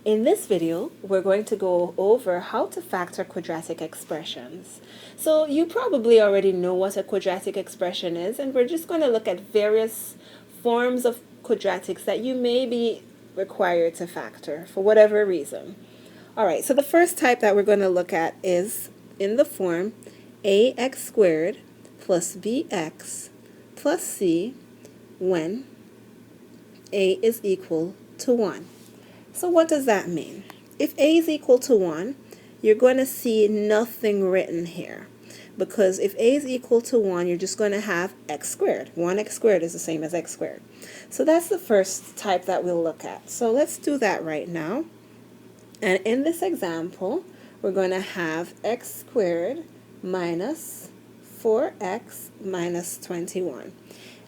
In this video, we're going to go over how to factor quadratic expressions. So you probably already know what a quadratic expression is, and we're just going to look at various forms of quadratics that you may be required to factor for whatever reason. All right, so the first type that we're going to look at is in the form ax squared plus bx plus c when a is equal to 1. So what does that mean? If a is equal to 1, you're going to see nothing written here. Because if a is equal to 1, you're just going to have x squared. 1x squared is the same as x squared. So that's the first type that we'll look at. So let's do that right now. And in this example, we're going to have x squared minus 4x minus 21.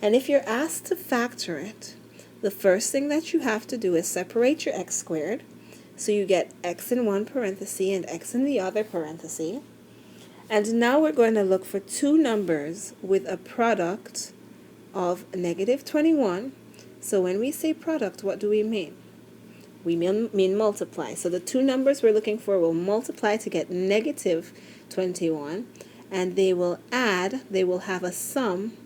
And if you're asked to factor it, the first thing that you have to do is separate your x squared. So you get x in one parenthesis and x in the other parenthesis. And now we're going to look for two numbers with a product of negative 21. So when we say product, what do we mean? We mean multiply. So the two numbers we're looking for will multiply to get negative 21. And they will add, they will have a sum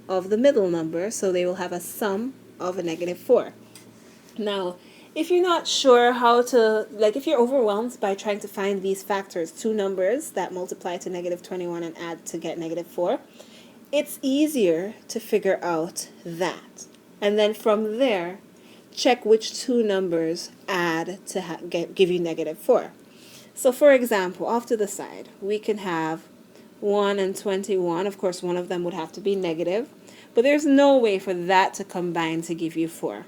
of the middle number. So they will have a sum of a negative 4. Now, if you're not sure how to, if you're overwhelmed by trying to find these factors, two numbers that multiply to negative 21 and add to get negative 4, it's easier to figure out that. And then from there, check which two numbers add to give you negative 4. So for example, off to the side, we can have 1 and 21. Of course, one of them would have to be negative. But there's no way for that to combine to give you 4.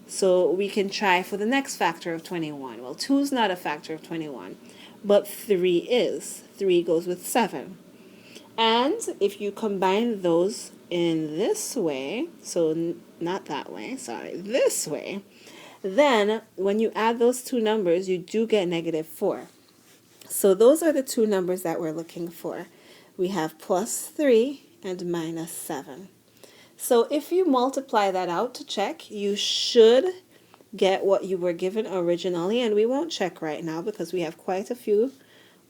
So we can try for the next factor of 21. Well, 2 is not a factor of 21, but 3 is. 3 goes with 7. And if you combine those in this way, so not that way, sorry, this way, then when you add those two numbers, you do get negative 4. So those are the two numbers that we're looking for. We have plus 3 and minus 7. So if you multiply that out to check, you should get what you were given originally, and we won't check right now because we have quite a few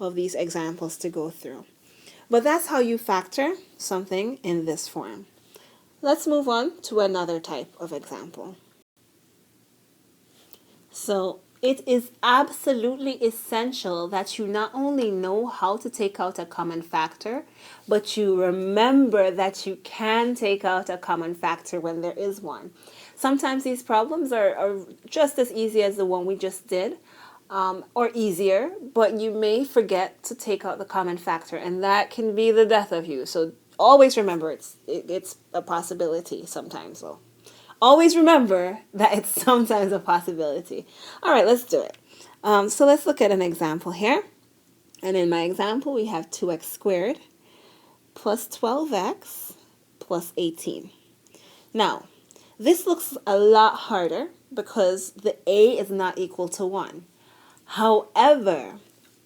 of these examples to go through. But that's how you factor something in this form. Let's move on to another type of example. So it is absolutely essential that you not only know how to take out a common factor, but you remember that you can take out a common factor when there is one. Sometimes these problems are just as easy as the one we just did, or easier, but you may forget to take out the common factor, and that can be the death of you. So always remember it's a possibility sometimes, though. Always remember that it's sometimes a possibility. All right, let's do it. So let's look at an example here. And in my example, we have 2x squared plus 12x plus 18. Now, this looks a lot harder because the a is not equal to 1. However,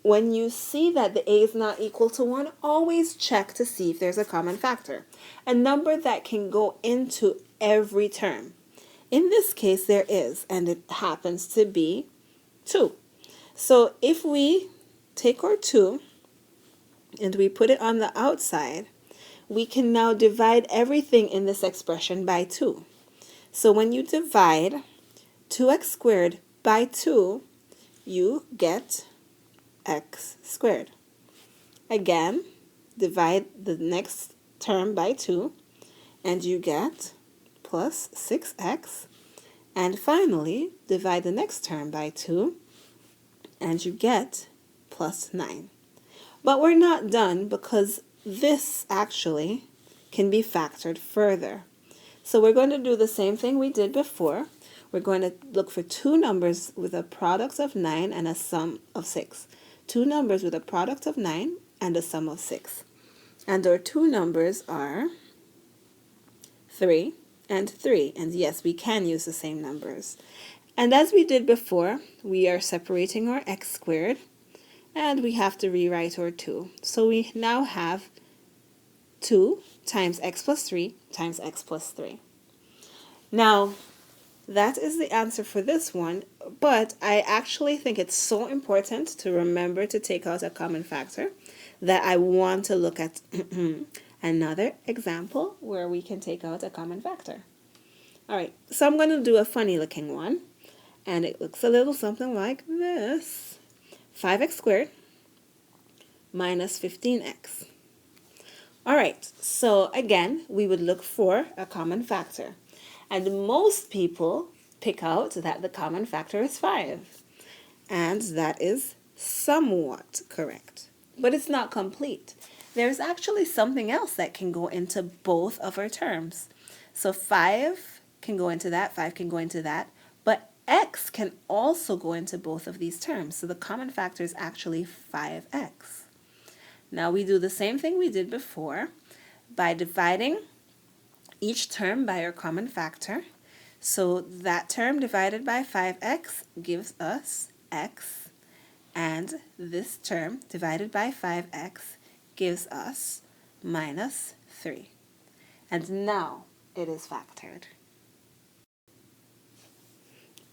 when you see that the a is not equal to 1, always check to see if there's a common factor. A number that can go into every term. In this case, there is, and it happens to be 2. So if we take our 2 and we put it on the outside, we can now divide everything in this expression by 2. So when you divide 2x squared by 2, you get x squared. Again, divide the next term by 2, and you get plus 6x. And finally, divide the next term by 2, and you get plus 9. But we're not done because this actually can be factored further. So we're going to do the same thing we did before. We're going to look for two numbers with a product of 9 and a sum of 6. Two numbers with a product of 9 and a sum of 6. And our two numbers are 3 and 3. And yes, we can use the same numbers. And as we did before, we are separating our x squared, and we have to rewrite our 2. So we now have 2 times x plus 3 times x plus 3. Now, that is the answer for this one, but I actually think it's so important to remember to take out a common factor that I want to look at another example where we can take out a common factor. All right, so I'm going to do a funny looking one, and it looks a little something like this. 5x squared minus 15x. All right, so again, we would look for a common factor. And most people pick out that the common factor is 5. And that is somewhat correct. But it's not complete. There's actually something else that can go into both of our terms. So 5 can go into that, 5 can go into that, but x can also go into both of these terms. So the common factor is actually 5x. Now we do the same thing we did before by dividing each term by our common factor. So that term divided by 5x gives us x, and this term divided by 5x gives us minus 3. And now it is factored.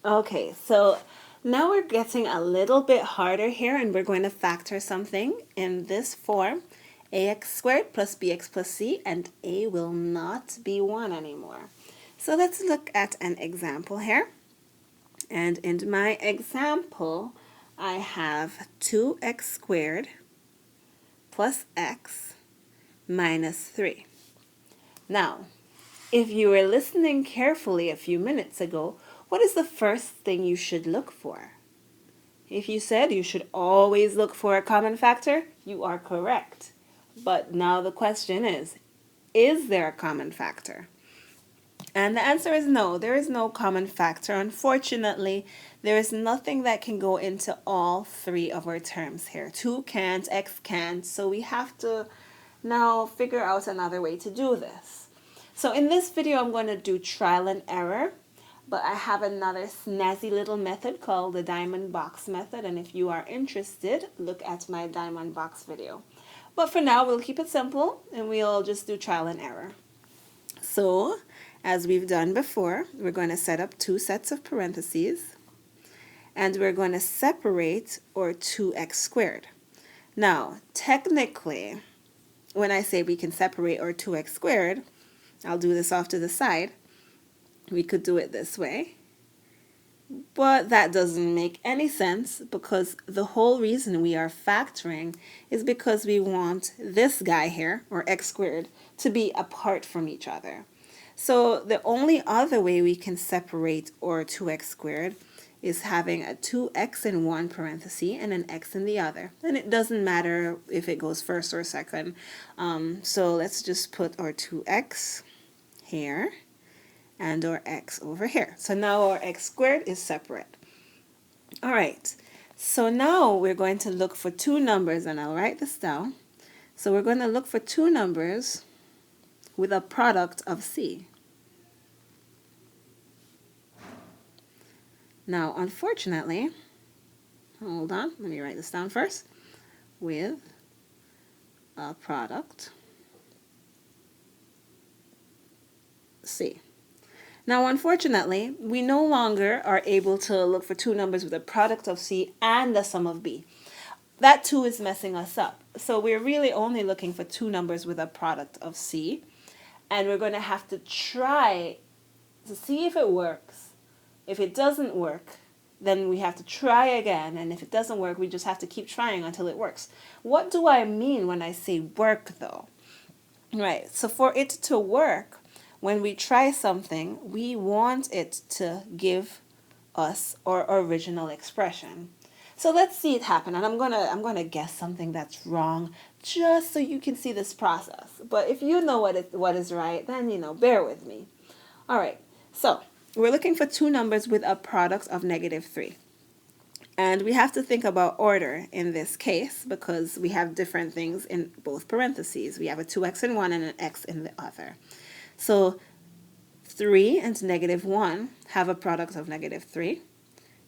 Okay, so now we're getting a little bit harder here, and we're going to factor something in this form. Ax squared plus bx plus c, and a will not be 1 anymore. So let's look at an example here. And in my example, I have 2x squared plus x minus 3. Now, if you were listening carefully a few minutes ago, what is the first thing you should look for? If you said you should always look for a common factor, you are correct. But now the question is there a common factor? And the answer is no, there is no common factor. Unfortunately, there is nothing that can go into all three of our terms here. 2 can't, x can't, so we have to now figure out another way to do this. So in this video, I'm going to do trial and error, but I have another snazzy little method called the diamond box method, and if you are interested, look at my diamond box video. But for now, we'll keep it simple, and we'll just do trial and error. So, as we've done before, we're going to set up 2 sets of parentheses, and we're going to separate our 2x squared. Now, technically, when I say we can separate our 2x squared, I'll do this off to the side. We could do it this way, but that doesn't make any sense because the whole reason we are factoring is because we want this guy here, or x squared, to be apart from each other. So the only other way we can separate our 2x squared is having a 2x in one parenthesis and an x in the other. And it doesn't matter if it goes first or second. So let's just put our 2x here and our x over here. So now our x squared is separate. All right, so now we're going to look for 2 numbers, and I'll write this down. So we're going to look for 2 numbers with a product of c. Now, unfortunately, hold on, let me write this down first, with a product c. Now, unfortunately, we no longer are able to look for 2 numbers with a product of c and the sum of b. That 2 is messing us up. So we're really only looking for 2 numbers with a product of c, and we're going to have to try to see if it works. If it doesn't work, then we have to try again, and if it doesn't work, we just have to keep trying until it works. What do I mean when I say work, though? Right, so for it to work, when we try something, we want it to give us our original expression. So let's see it happen, and I'm gonna guess something that's wrong, just so you can see this process. But if you know what is right, then bear with me. All right, so we're looking for 2 numbers with a product of -3. And we have to think about order in this case because we have different things in both parentheses. We have a 2x in one and an x in the other. So 3 and -1 have a product of -3.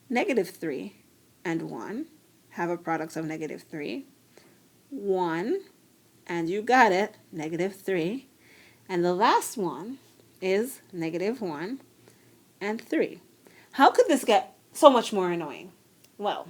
-3 and 1 have a product of -3. 1, and you got it, -3. And the last one is -1. and 3. How could this get so much more annoying? Well,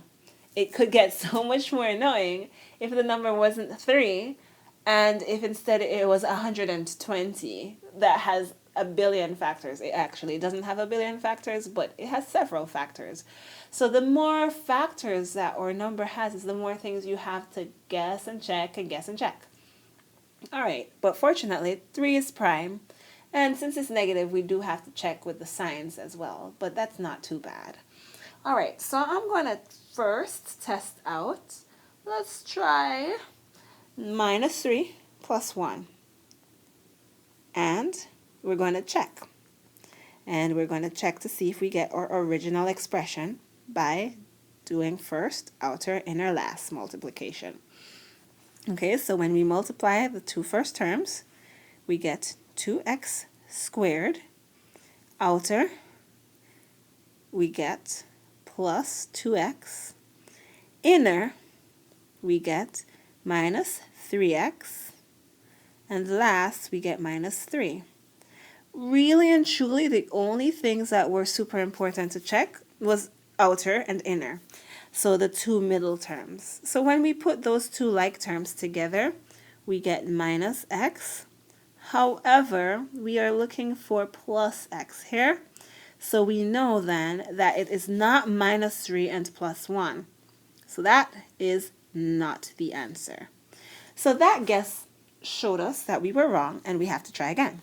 it could get so much more annoying if the number wasn't 3 and if instead it was 120 that has a billion factors. It actually doesn't have a billion factors, but it has several factors. So the more factors that our number has is the more things you have to guess and check and guess and check. All right, but fortunately 3 is prime. And since it's negative, we do have to check with the signs as well, but that's not too bad. All right, so I'm going to first test out. Let's try -3 plus 1. And we're going to check. And we're going to check to see if we get our original expression by doing first, outer, inner, last multiplication. Okay, so when we multiply the two first terms, we get 2x squared. Outer, we get plus 2x. Inner, we get minus 3x. And last, we get minus 3. Really and truly, the only things that were super important to check was outer and inner. So the two middle terms. So when we put those two like terms together, we get minus x. However, we are looking for plus x here. So we know then that it is not minus 3 and plus 1. So that is not the answer. So that guess showed us that we were wrong and we have to try again.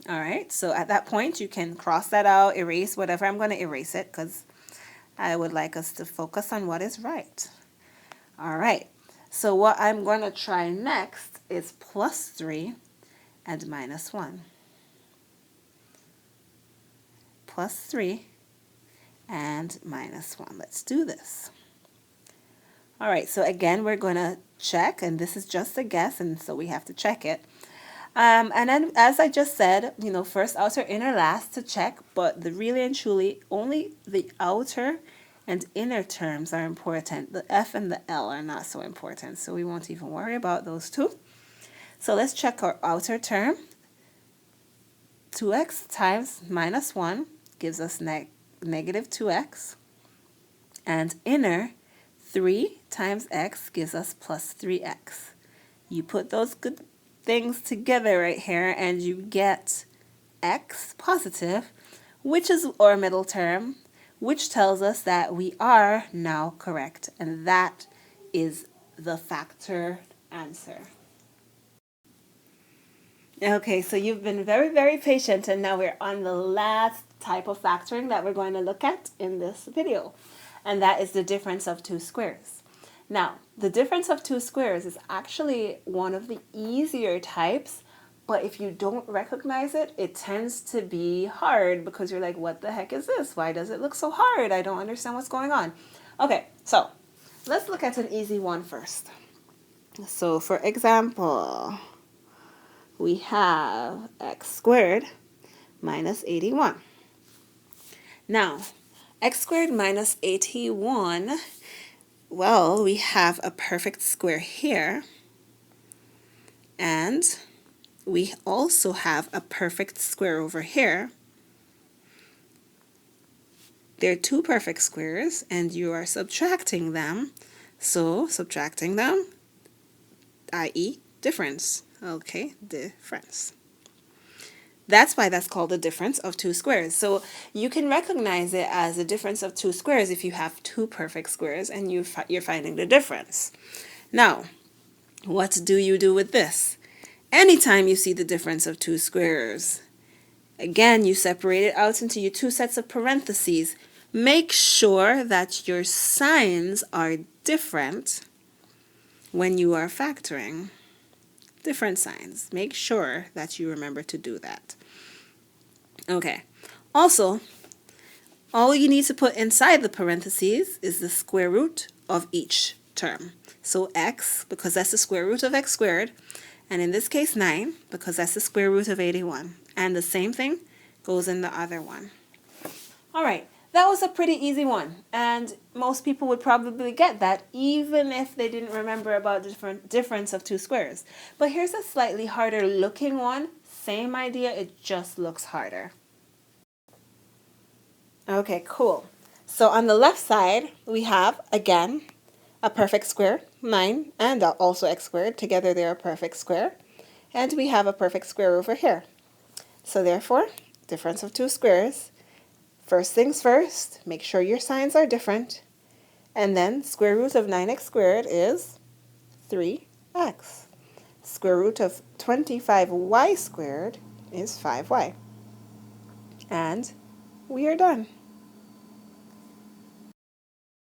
All right, so at that point you can cross that out, erase whatever. I'm going to erase it because I would like us to focus on what is right. All right, so what I'm going to try next is plus 3 and minus 1. Plus 3 and minus 1. Let's do this. All right, so again, we're going to check, and this is just a guess, and so we have to check it. And then, as I just said, first, outer, inner, last to check, but the really and truly, only the outer and inner terms are important. The F and the L are not so important, so we won't even worry about those two. So let's check our outer term. 2x times minus 1 gives us negative 2x. And inner, 3 times x gives us plus 3x. You put those good things together right here and you get x positive, which is our middle term, which tells us that we are now correct. And that is the factor answer. Okay, so you've been very, very patient, and now we're on the last type of factoring that we're going to look at in this video, and that is the difference of two squares. Now, the difference of two squares is actually one of the easier types, but if you don't recognize it, it tends to be hard because you're like, what the heck is this? Why does it look so hard? I don't understand what's going on. Okay, so let's look at an easy one first. So for example, we have x squared minus 81. Now, x squared minus 81, well, we have a perfect square here, and we also have a perfect square over here. They're two perfect squares, and you are subtracting them. So, subtracting them, i.e., difference. Okay, difference. That's why that's called the difference of two squares. So you can recognize it as a difference of two squares if you have two perfect squares and you're finding the difference. Now, what do you do with this? Anytime you see the difference of two squares, again, you separate it out into your two sets of parentheses. Make sure that your signs are different when you are factoring. Different signs. Make sure that you remember to do that. Okay. Also, all you need to put inside the parentheses is the square root of each term. So x, because that's the square root of x squared, and in this case 9, because that's the square root of 81. And the same thing goes in the other one. All right. That was a pretty easy one, and most people would probably get that even if they didn't remember about the difference of two squares. But here's a slightly harder looking one. Same idea, it just looks harder. Okay, cool. So on the left side, we have, again, a perfect square, 9, and also x squared. Together they're a perfect square. And we have a perfect square over here. So therefore, difference of two squares. First things first, make sure your signs are different. And then square root of 9x squared is 3x. Square root of 25y squared is 5y. And we are done.